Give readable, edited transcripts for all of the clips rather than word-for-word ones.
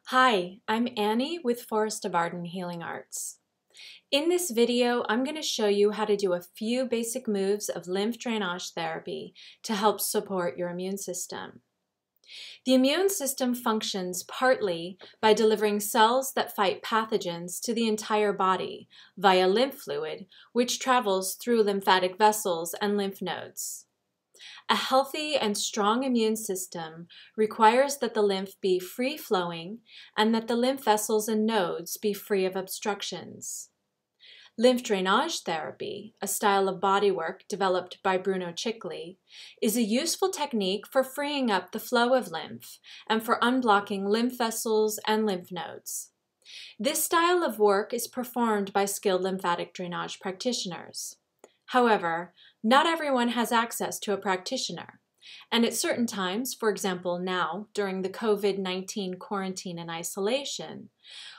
Hi, I'm Annie with Forest of Arden Healing Arts. In this video, I'm going to show you how to do a few basic moves of lymph drainage therapy to help support your immune system. The immune system functions partly by delivering cells that fight pathogens to the entire body via lymph fluid, which travels through lymphatic vessels and lymph nodes. A healthy and strong immune system requires that the lymph be free-flowing and that the lymph vessels and nodes be free of obstructions. Lymph drainage therapy, a style of bodywork developed by Chikly, is a useful technique for freeing up the flow of lymph and for unblocking lymph vessels and lymph nodes. This style of work is performed by skilled lymphatic drainage practitioners. However, not everyone has access to a practitioner, and at certain times, for example now, during the COVID-19 quarantine and isolation,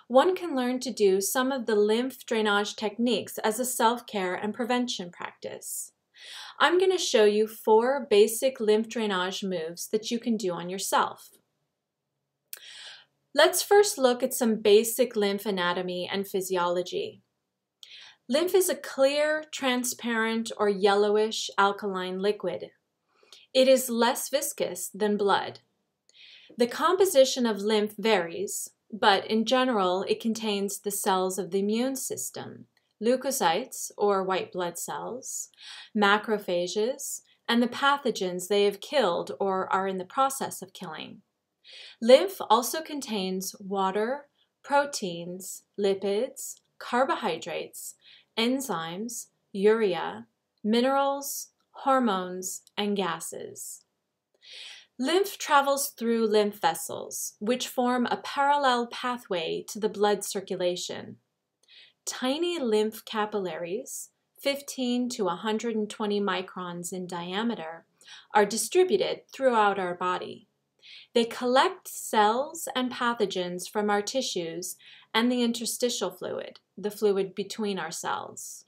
one can learn to do some of the lymph drainage techniques as a self-care and prevention practice. I'm going to show you 4 basic lymph drainage moves that you can do on yourself. Let's first look at some basic lymph anatomy and physiology. Lymph is a clear, transparent, or yellowish alkaline liquid. It is less viscous than blood. The composition of lymph varies, but in general it contains the cells of the immune system, leukocytes, or white blood cells, macrophages, and the pathogens they have killed or are in the process of killing. Lymph also contains water, proteins, lipids, carbohydrates, enzymes, urea, minerals, hormones, and gases. Lymph travels through lymph vessels, which form a parallel pathway to the blood circulation. Tiny lymph capillaries, 15 to 120 microns in diameter, are distributed throughout our body. They collect cells and pathogens from our tissues and the interstitial fluid, the fluid between our cells.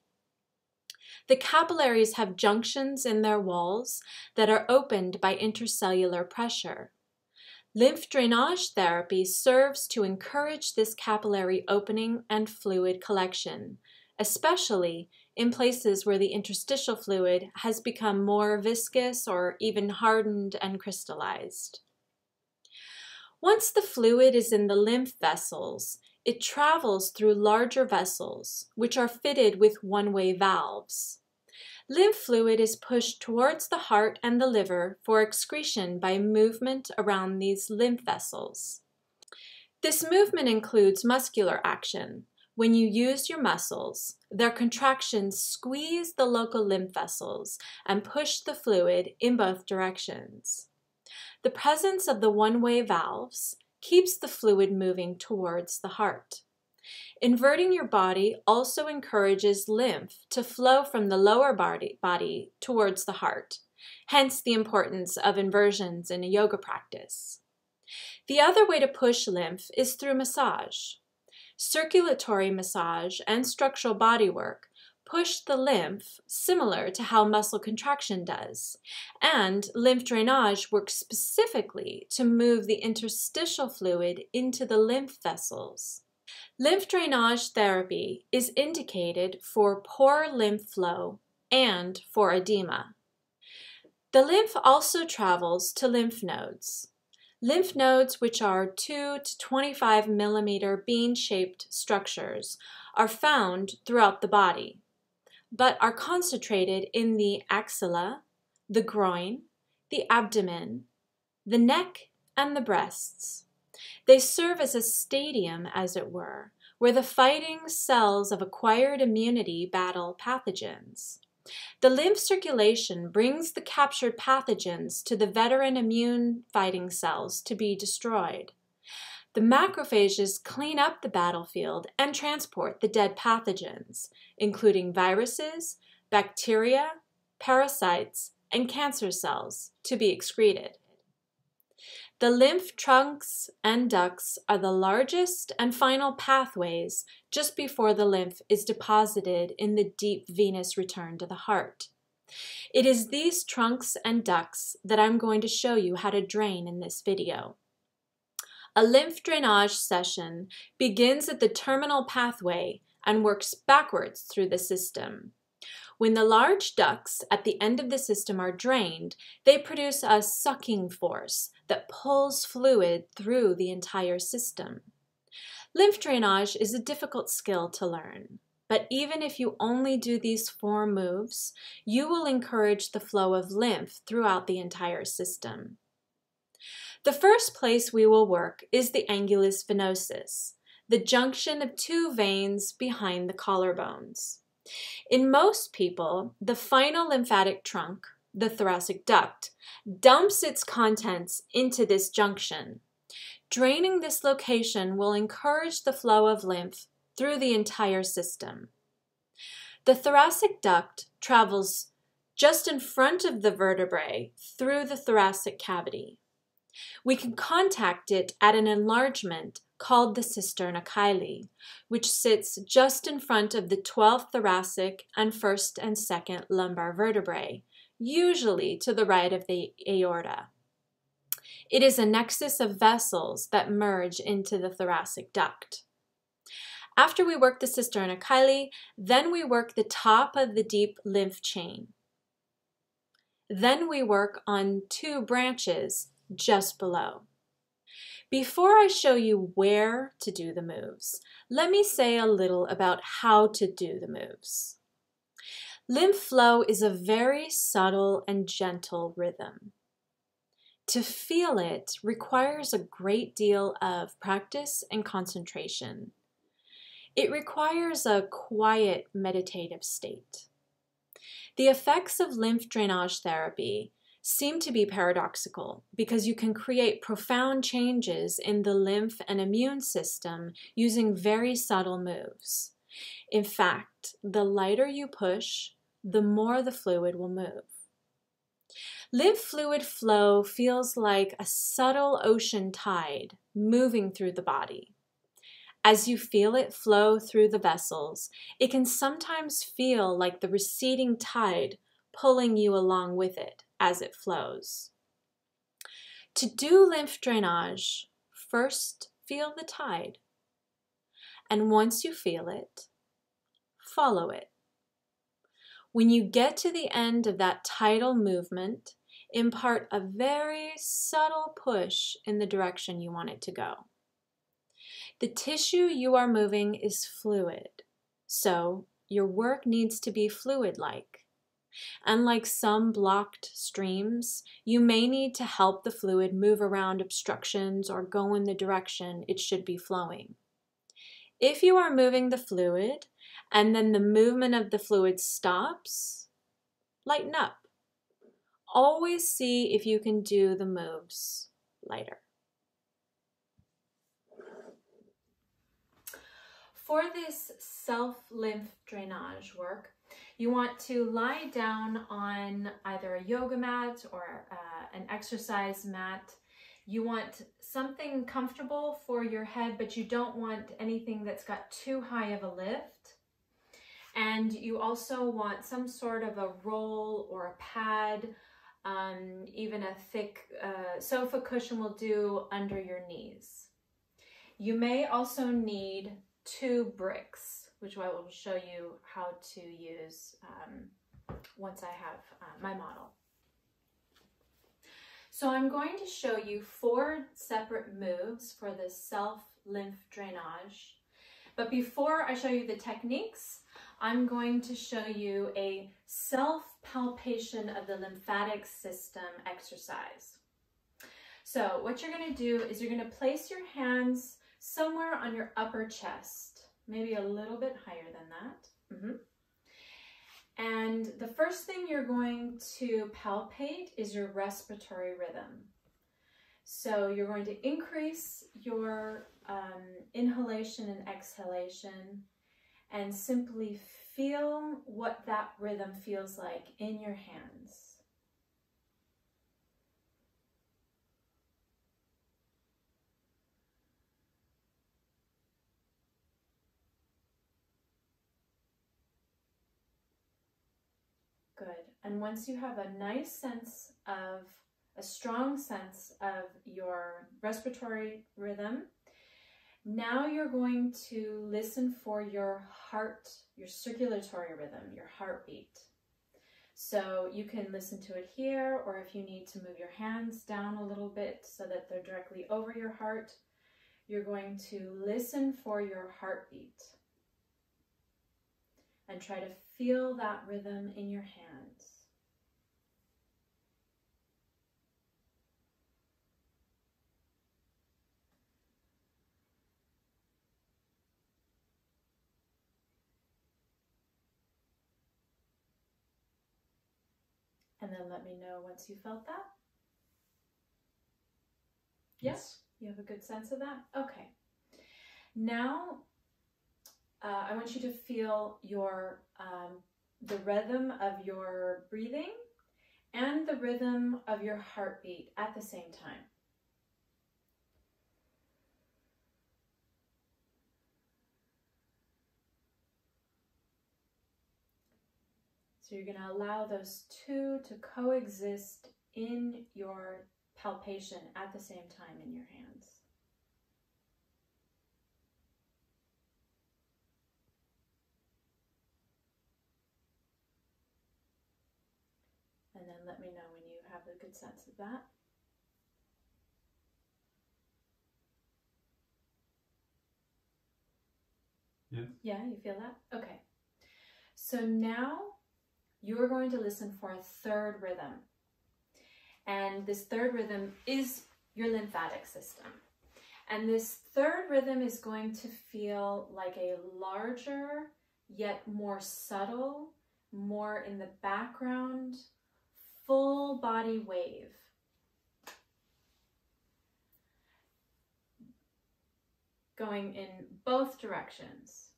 The capillaries have junctions in their walls that are opened by intercellular pressure. Lymph drainage therapy serves to encourage this capillary opening and fluid collection, especially in places where the interstitial fluid has become more viscous or even hardened and crystallized. Once the fluid is in the lymph vessels, it travels through larger vessels, which are fitted with one-way valves. Lymph fluid is pushed towards the heart and the liver for excretion by movement around these lymph vessels. This movement includes muscular action. When you use your muscles, their contractions squeeze the local lymph vessels and push the fluid in both directions. The presence of the one-way valves keeps the fluid moving towards the heart. Inverting your body also encourages lymph to flow from the lower body towards the heart, hence the importance of inversions in a yoga practice. The other way to push lymph is through massage. Circulatory massage and structural body work push the lymph similar to how muscle contraction does, and lymph drainage works specifically to move the interstitial fluid into the lymph vessels. Lymph drainage therapy is indicated for poor lymph flow and for edema. The lymph also travels to lymph nodes. Lymph nodes, which are 2 to 25 millimeter bean-shaped structures, are found throughout the body, but are concentrated in the axilla, the groin, the abdomen, the neck, and the breasts. They serve as a stadium, as it were, where the fighting cells of acquired immunity battle pathogens. The lymph circulation brings the captured pathogens to the veteran immune-fighting cells to be destroyed. The macrophages clean up the battlefield and transport the dead pathogens, including viruses, bacteria, parasites, and cancer cells, to be excreted. The lymph trunks and ducts are the largest and final pathways just before the lymph is deposited in the deep venous return to the heart. It is these trunks and ducts that I'm going to show you how to drain in this video. A lymph drainage session begins at the terminal pathway and works backwards through the system. When the large ducts at the end of the system are drained, they produce a sucking force that pulls fluid through the entire system. Lymph drainage is a difficult skill to learn, but even if you only do these 4 moves, you will encourage the flow of lymph throughout the entire system. The first place we will work is the angulus venosus, the junction of 2 veins behind the collarbones. In most people, the final lymphatic trunk, the thoracic duct, dumps its contents into this junction. Draining this location will encourage the flow of lymph through the entire system. The thoracic duct travels just in front of the vertebrae through the thoracic cavity. We can contact it at an enlargement called the cisterna chyli, which sits just in front of the 12th thoracic and 1st and 2nd lumbar vertebrae, usually to the right of the aorta. It is a nexus of vessels that merge into the thoracic duct. After we work the cisterna chyli, then we work the top of the deep lymph chain. Then we work on 2 branches just below. Before I show you where to do the moves, let me say a little about how to do the moves. Lymph flow is a very subtle and gentle rhythm. To feel it requires a great deal of practice and concentration. It requires a quiet, meditative state. The effects of lymph drainage therapy seem to be paradoxical because you can create profound changes in the lymph and immune system using very subtle moves. In fact, the lighter you push, the more the fluid will move. Lymph fluid flow feels like a subtle ocean tide moving through the body. As you feel it flow through the vessels, it can sometimes feel like the receding tide pulling you along with it as it flows. To do lymph drainage, first feel the tide. And once you feel it, follow it. When you get to the end of that tidal movement, impart a very subtle push in the direction you want it to go. The tissue you are moving is fluid, so your work needs to be fluid-like. Unlike some blocked streams, you may need to help the fluid move around obstructions or go in the direction it should be flowing. If you are moving the fluid and then the movement of the fluid stops, lighten up. Always see if you can do the moves lighter. For this self-lymph drainage work, you want to lie down on either a yoga mat or an exercise mat. You want something comfortable for your head, but you don't want anything that's got too high of a lift. And you also want some sort of a roll or a pad, even a thick sofa cushion will do under your knees. You may also need 2 bricks, which I will show you how to use once I have my model. So I'm going to show you 4 separate moves for the self-lymph drainage. But before I show you the techniques, I'm going to show you a self-palpation of the lymphatic system exercise. So what you're going to do is you're going to place your hands somewhere on your upper chest, maybe a little bit higher than that. And the first thing you're going to palpate is your respiratory rhythm. So you're going to increase your inhalation and exhalation and simply feel what that rhythm feels like in your hands. Good. And once you have a nice sense of a strong sense of your respiratory rhythm. Now you're going to listen for your heart, your circulatory rhythm, your heartbeat. So you can listen to it here, or if you need to move your hands down a little bit so that they're directly over your heart, you're going to listen for your heartbeat and try to feel that rhythm in your hands. And then let me know once you felt that. Yes? You have a good sense of that? Okay. Now, I want you to feel your the rhythm of your breathing and the rhythm of your heartbeat at the same time. So you're going to allow those two to coexist in your palpation at the same time in your hands. And then let me know when you have a good sense of that. Yes. Yeah, you feel that? Okay. So now you're going to listen for a third rhythm. And this third rhythm is your lymphatic system. And this third rhythm is going to feel like a larger, yet more subtle, more in the background, full body wave. Going in both directions.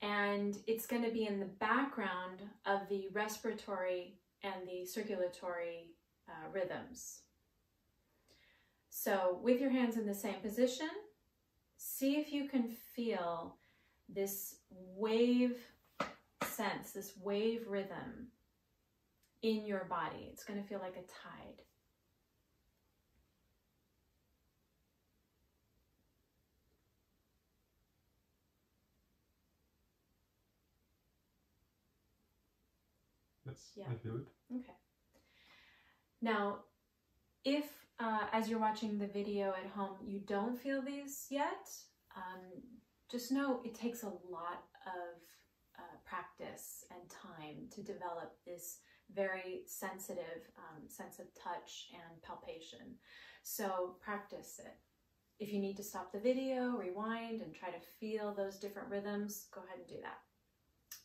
And it's going to be in the background of the respiratory and the circulatory rhythms. So with your hands in the same position, see if you can feel this wave sense, this wave rhythm in your body. It's going to feel like a tide. Yes, Yeah. I feel it. Okay. Now, if as you're watching the video at home, you don't feel these yet, just know it takes a lot of practice and time to develop this very sensitive sense of touch and palpation. So practice it. If you need to stop the video, rewind, and try to feel those different rhythms, go ahead and do that.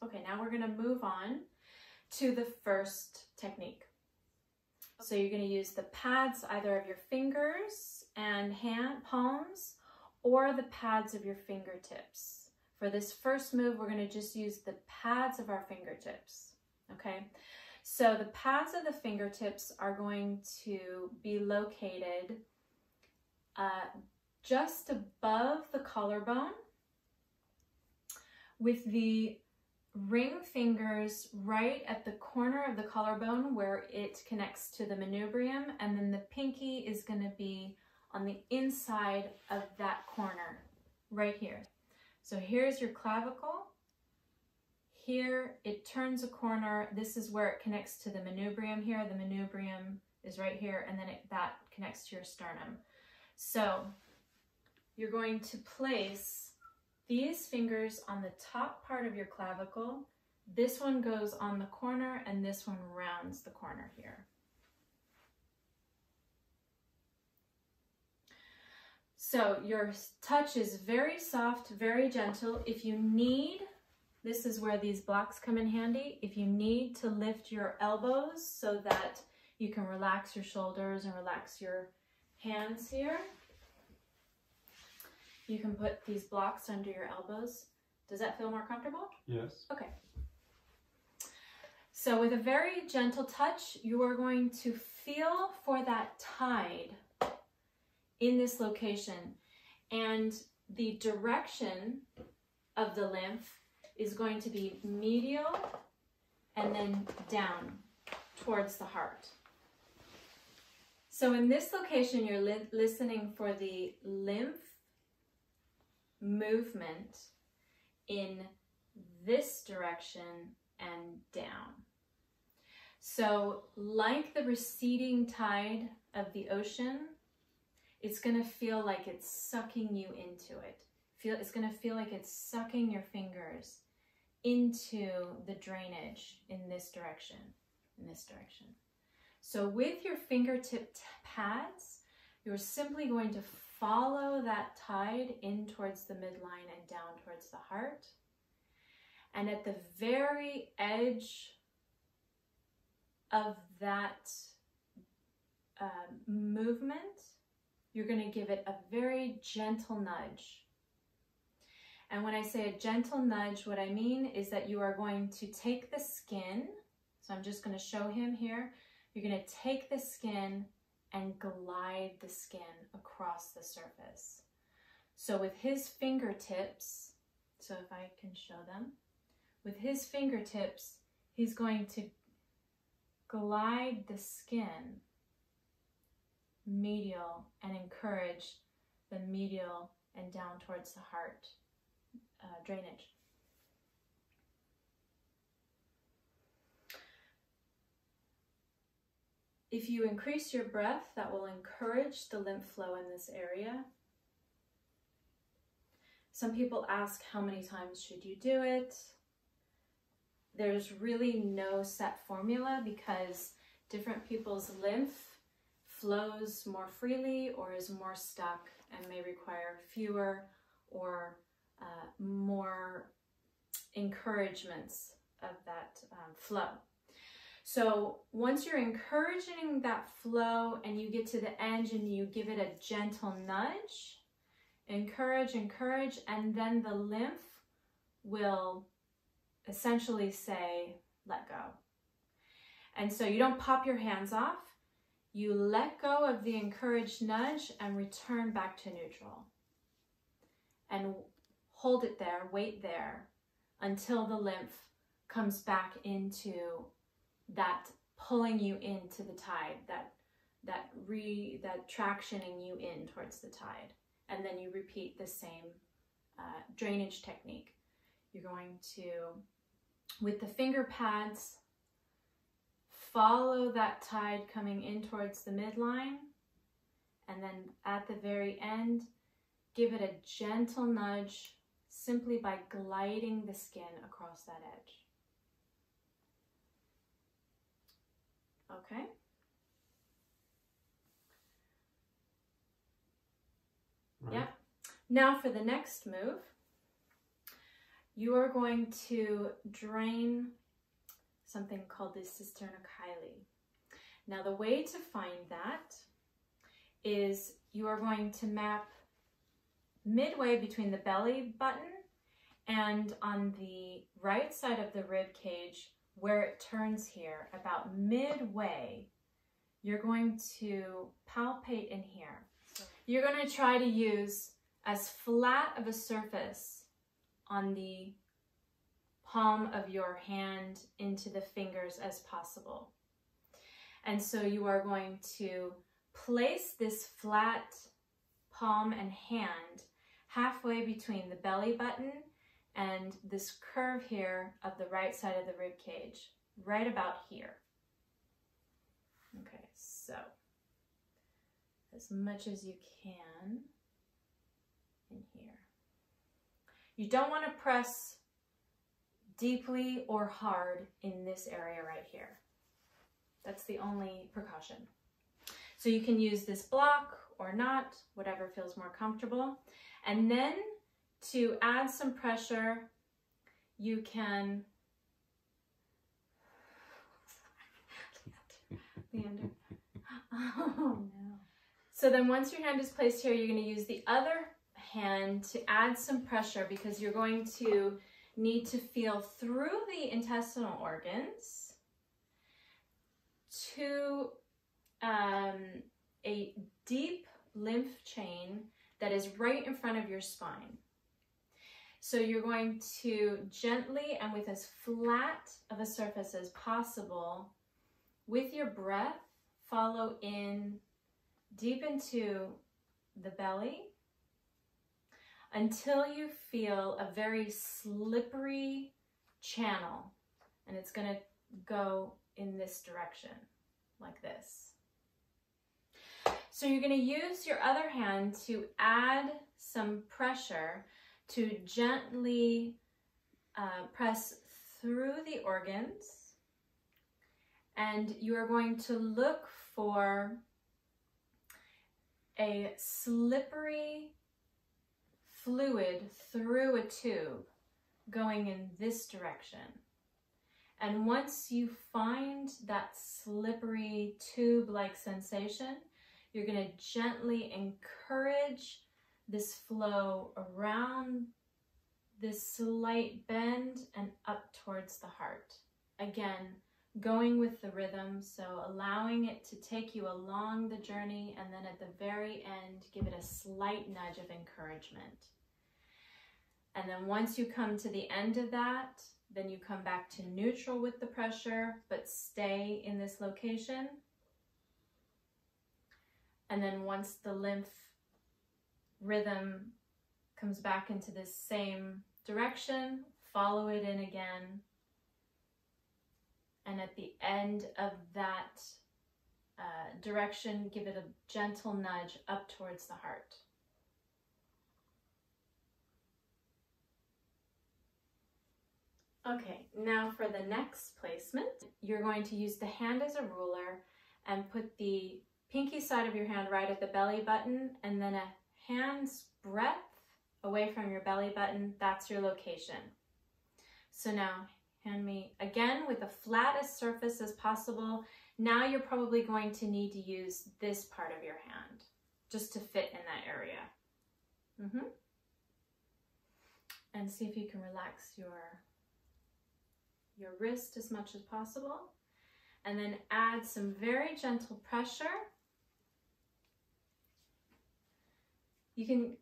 Okay, now we're going to move on to the first technique. So you're going to use the pads either of your fingers and hand palms or the pads of your fingertips. For this first move, we're going to just use the pads of our fingertips. Okay, so the pads of the fingertips are going to be located just above the collarbone, with the ring fingers right at the corner of the collarbone where it connects to the manubrium, and then the pinky is going to be on the inside of that corner right here. So here's your clavicle. Here it turns a corner. This is where it connects to the manubrium here. The manubrium is right here, and then that connects to your sternum. So you're going to place these fingers on the top part of your clavicle. This one goes on the corner, and this one rounds the corner here. So your touch is very soft, very gentle. If you need, this is where these blocks come in handy. If you need to lift your elbows so that you can relax your shoulders and relax your hands here, you can put these blocks under your elbows. Does that feel more comfortable? Yes. Okay. So with a very gentle touch, you are going to feel for that tide in this location. And the direction of the lymph is going to be medial and then down towards the heart. So in this location, you're listening for the lymph movement in this direction and down. So like the receding tide of the ocean, it's going to feel like it's sucking you into it. It's going to feel like it's sucking your fingers into the drainage in this direction, So with your fingertip pads, you're simply going to follow that tide in towards the midline and down towards the heart. And at the very edge of that movement, you're going to give it a very gentle nudge. And when I say a gentle nudge, what I mean is that you are going to take the skin. So I'm just going to show him here. You're going to take the skin and glide the skin across the surface. So with his fingertips, so if I can show them, with his fingertips, he's going to glide the skin medial and encourage the medial and down towards the heart drainage. If you increase your breath, that will encourage the lymph flow in this area. Some people ask, how many times should you do it? There's really no set formula because different people's lymph flows more freely or is more stuck and may require fewer or more encouragements of that flow. So once you're encouraging that flow and you get to the end and you give it a gentle nudge, encourage, and then the lymph will essentially say, let go. And so you don't pop your hands off, you let go of the encouraged nudge and return back to neutral. And hold it there, wait there, until the lymph comes back into that pulling you into the tide, that tractioning you in towards the tide. And then you repeat the same drainage technique. You're going to, with the finger pads, follow that tide coming in towards the midline, and then at the very end, give it a gentle nudge simply by gliding the skin across that edge. Okay? Right. Yep. Now for the next move, you are going to drain something called the cisterna-chyli. Now the way to find that is you are going to map midway between the belly button and on the right side of the rib cage where it turns here, about midway, you're going to palpate in here. So you're going to try to use as flat of a surface on the palm of your hand into the fingers as possible. And so you are going to place this flat palm and hand halfway between the belly button and this curve here of the right side of the rib cage, right about here. Okay, so as much as you can in here. You don't want to press deeply or hard in this area right here. That's the only precaution. So you can use this block or not, whatever feels more comfortable. And then to add some pressure, you can, Leander. Oh no. So then once your hand is placed here, you're going to use the other hand to add some pressure because you're going to need to feel through the intestinal organs to a deep lymph chain that is right in front of your spine. So you're going to gently and with as flat of a surface as possible, with your breath, follow in deep into the belly until you feel a very slippery channel, and it's going to go in this direction like this. So you're going to use your other hand to add some pressure to gently press through the organs, and you are going to look for a slippery fluid through a tube going in this direction. And once you find that slippery tube-like sensation, you're going to gently encourage this flow around this slight bend and up towards the heart. Again, going with the rhythm, so allowing it to take you along the journey, and then at the very end, give it a slight nudge of encouragement. And then once you come to the end of that, then you come back to neutral with the pressure, but stay in this location. And then once the lymph rhythm comes back into this same direction, follow it in again. And at the end of that direction, give it a gentle nudge up towards the heart. Okay, now for the next placement, you're going to use the hand as a ruler and put the pinky side of your hand right at the belly button, and then a hand's breadth away from your belly button. That's your location. So now hand me again with the flattest surface as possible. Now you're probably going to need to use this part of your hand just to fit in that area. And see if you can relax your wrist as much as possible, and then add some very gentle pressure. You can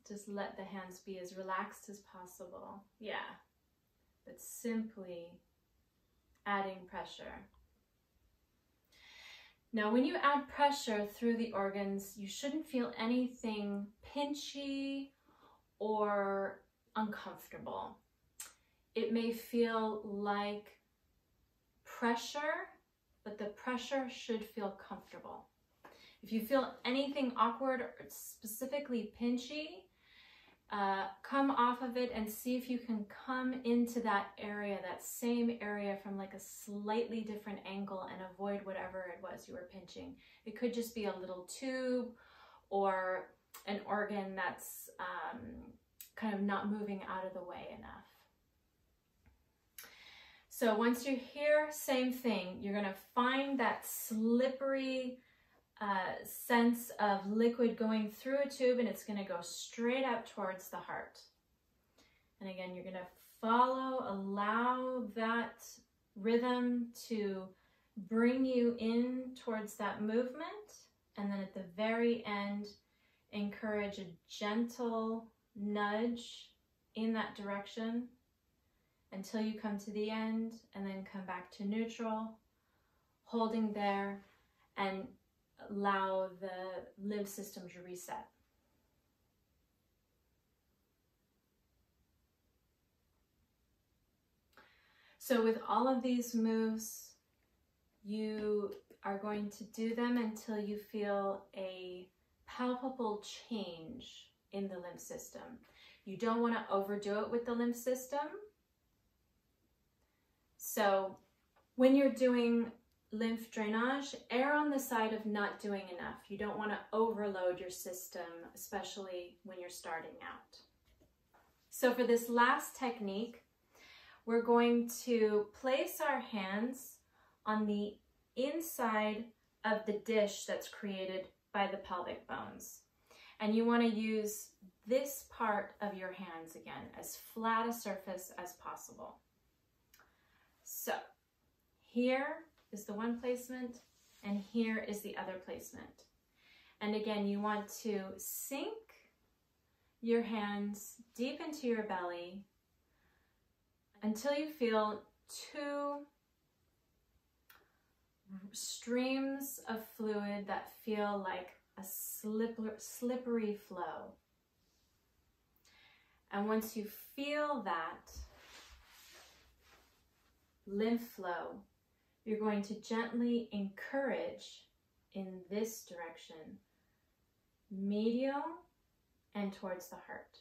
just let the hands be as relaxed as possible. Yeah, but simply adding pressure. Now, when you add pressure through the organs, you shouldn't feel anything pinchy or uncomfortable. It may feel like pressure, but the pressure should feel comfortable. If you feel anything awkward or specifically pinchy, come off of it and see if you can come into that area, that same area, from like a slightly different angle and avoid whatever it was you were pinching. It could just be a little tube or an organ that's kind of not moving out of the way enough. So once you're here, same thing. You're going to find that slippery sense of liquid going through a tube, and it's going to go straight up towards the heart. And again, you're going to follow, allow that rhythm to bring you in towards that movement. And then at the very end, encourage a gentle nudge in that direction until you come to the end, and then come back to neutral, holding there, and allow the lymph system to reset. So with all of these moves, you are going to do them until you feel a palpable change in the lymph system. You don't want to overdo it with the lymph system. So when you're doing lymph drainage, err on the side of not doing enough. You don't want to overload your system, especially when you're starting out. So for this last technique, we're going to place our hands on the inside of the dish that's created by the pelvic bones. And you want to use this part of your hands again, as flat a surface as possible. So here is the one placement, and here is the other placement. And again, you want to sink your hands deep into your belly until you feel two streams of fluid that feel like a slippery flow. And once you feel that lymph flow, you're going to gently encourage in this direction, medial and towards the heart.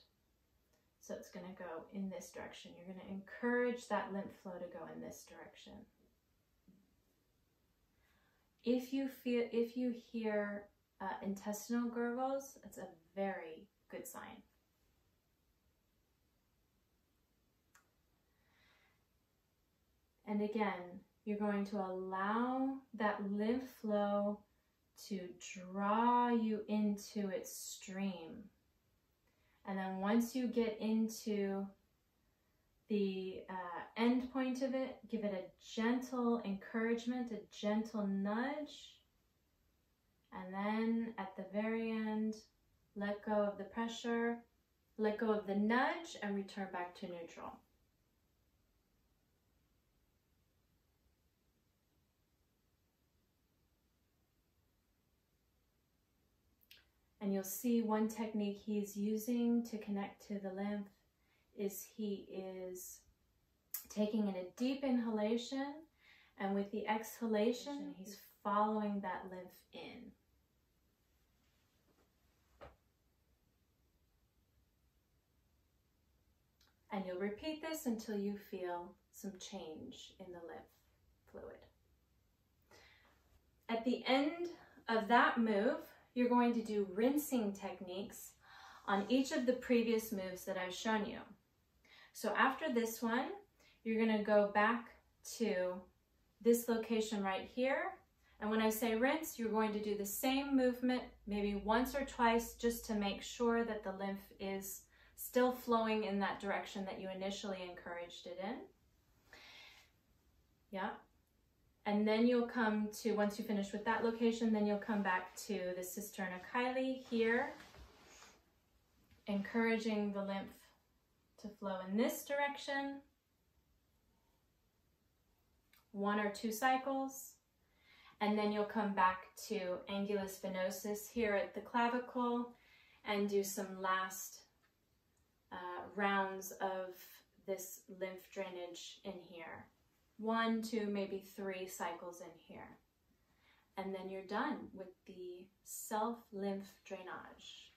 So it's going to go in this direction. You're going to encourage that lymph flow to go in this direction. If you hear intestinal gurgles, it's a very good sign. And again, you're going to allow that lymph flow to draw you into its stream. And then once you get into the end point of it, give it a gentle encouragement, a gentle nudge. And then at the very end, let go of the pressure, let go of the nudge, and return back to neutral. And you'll see one technique he's using to connect to the lymph is he is taking in a deep inhalation, and with the exhalation, he's following that lymph in. And you'll repeat this until you feel some change in the lymph fluid. At the end of that move, you're going to do rinsing techniques on each of the previous moves that I've shown you. So after this one, you're going to go back to this location right here. And when I say rinse, you're going to do the same movement maybe once or twice just to make sure that the lymph is still flowing in that direction that you initially encouraged it in. Yeah. And then you'll come to, once you finish with that location, then you'll come back to the cisterna chyli here, encouraging the lymph to flow in this direction. 1 or 2 cycles. And then you'll come back to angulus venosus here at the clavicle and do some last rounds of this lymph drainage in here. 1, 2, maybe 3 cycles in here. And then you're done with the self-lymph drainage.